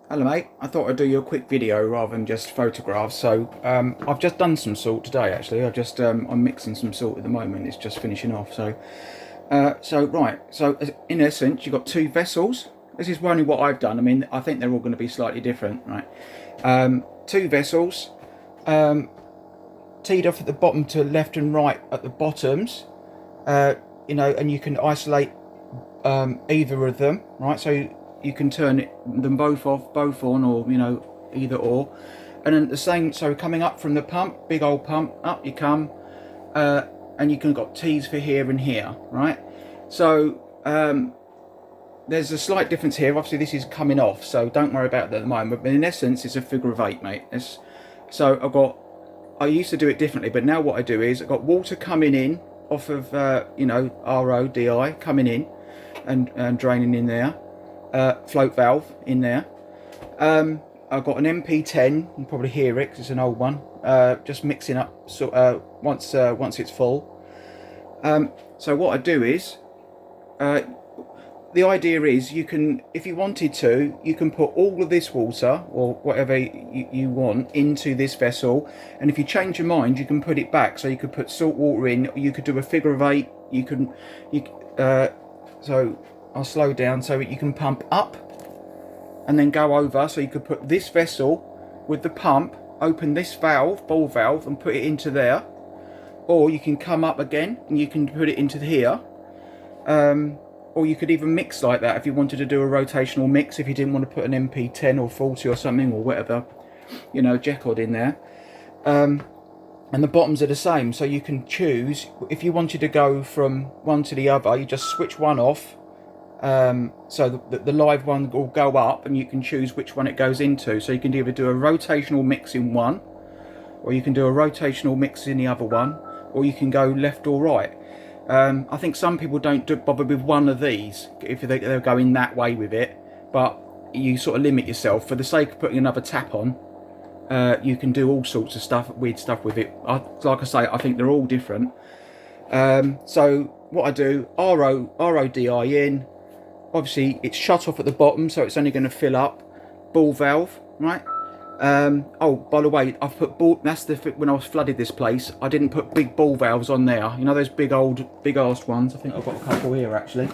Hello mate, I thought I'd do you a quick video rather than just photographs. So I've just done some salt today actually. I'm mixing some salt at the moment, it's just finishing off. So in essence you've got two vessels. This is only what I've done. I mean, I think they're all going to be slightly different, right? Two vessels, teed off at the bottom to left and right at the bottoms, and you can isolate either of them, right? So you can turn them both off, both on, or either or. And then the same, so coming up from the pump, big old pump, up you come, and you can got T's for here and here, right? So there's a slight difference here. Obviously this is coming off, so don't worry about that at the moment, but in essence it's a figure of eight, mate. So I used to do it differently, but now what I do is I've got water coming in off of RODI coming in and draining in there, float valve in there. I've got an MP10, you can probably hear it because it's an old one, just mixing up once it's full. So what I do is, the idea is you can, if you wanted to, you can put all of this water or whatever you want into this vessel, and if you change your mind you can put it back. So you could put salt water in, you could do a figure of eight, so I'll slow down so you can pump up and then go over. So you could put this vessel with the pump, open this valve, ball valve, and put it into there, or you can come up again and you can put it into here. Or you could even mix like that if you wanted to do a rotational mix, if you didn't want to put an MP10 or 40 or something or whatever, Jecod in there. And the bottoms are the same, so you can choose. If you wanted to go from one to the other, you just switch one off, so the live one will go up and you can choose which one it goes into. So you can either do a rotational mix in one, or you can do a rotational mix in the other one, or you can go left or right. I think some people don't bother with one of these if they're going that way with it, but you sort of limit yourself for the sake of putting another tap on. You can do all sorts of stuff, weird stuff with it. Like I say, I think they're all different. So what I do, RODI in, obviously it's shut off at the bottom, so it's only going to fill up. Ball valve, right? Oh, by the way, I've put when I was flooded this place, I didn't put big ball valves on there. You know those big ass ones? I think I've got a couple here actually.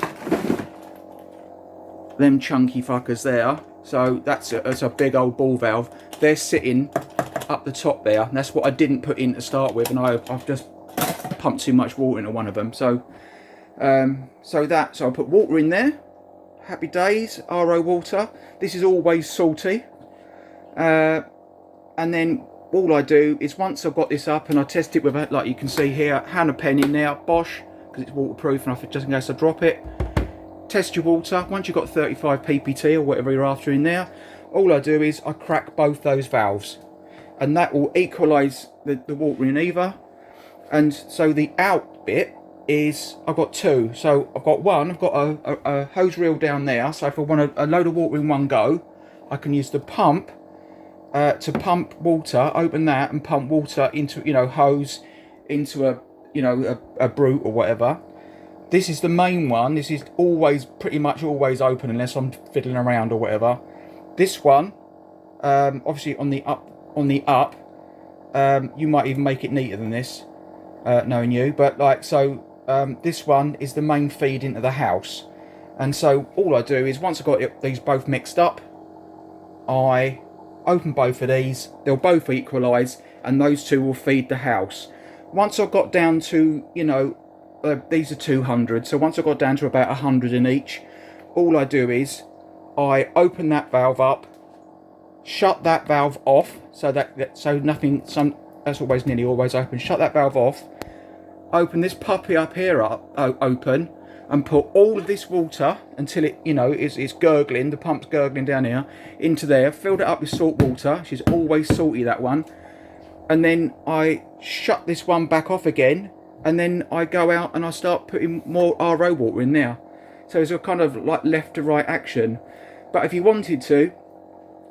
Them chunky fuckers there. So that's a big old ball valve. They're sitting up the top there. And that's what I didn't put in to start with, and I've just pumped too much water into one of them. So so I put water in there. Happy days, RO water. This is always salty. And then all I do is, once I've got this up and I test it with, like you can see here, Hannah pen in there, Bosch, because it's waterproof, and just in case I drop it, test your water. Once you've got 35 ppt or whatever you're after in there, all I do is I crack both those valves, and that will equalise the water in either. And so the out bit is, I've got two. So I've got one, I've got a hose reel down there, so if I want a load of water in one go, I can use the pump to pump water, open that and pump water into, hose into a brute or whatever. This is the main one. This is pretty much always open unless I'm fiddling around or whatever. This one, obviously on the up, you might even make it neater than this, knowing you, but this one is the main feed into the house. And so all I do is, once I've got these both mixed up, I open both of these, they'll both equalise, and those two will feed the house. Once I've got down to, these are 200, so once I've got down to about 100 in each, all I do is I open that valve up, shut that valve off, that's always nearly always open, shut that valve off, open this puppy up here open, and put all of this water until it, it's gurgling, the pump's gurgling down here, into there, filled it up with salt water. She's always salty, that one. And then I shut this one back off again, and then I go out and I start putting more RO water in there. So it's a kind of like left to right action. But if you wanted to,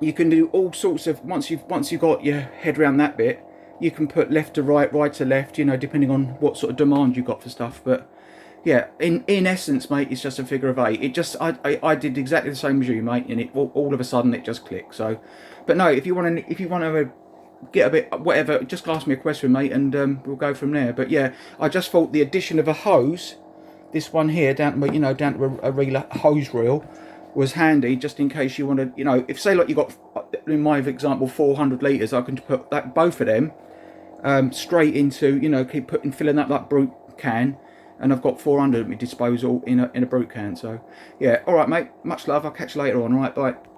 you can do all sorts of, once you've got your head around that bit, you can put left to right, right to left, depending on what sort of demand you've got for stuff. But yeah, in essence, mate, it's just a figure of eight. It just I did exactly the same as you, mate, and it all of a sudden it just clicked. So, but no, if you want to get a bit whatever, just ask me a question, mate, and we'll go from there. But yeah, I just thought the addition of a hose, this one here down to down to a real hose reel, was handy just in case you want to, if say like you got, in my example, 400 litres, I can put that both of them straight into, keep filling up that brute can, and I've got 400 at my disposal in a brute can. So yeah, all right, mate, much love. I'll catch you later on. All right, bye.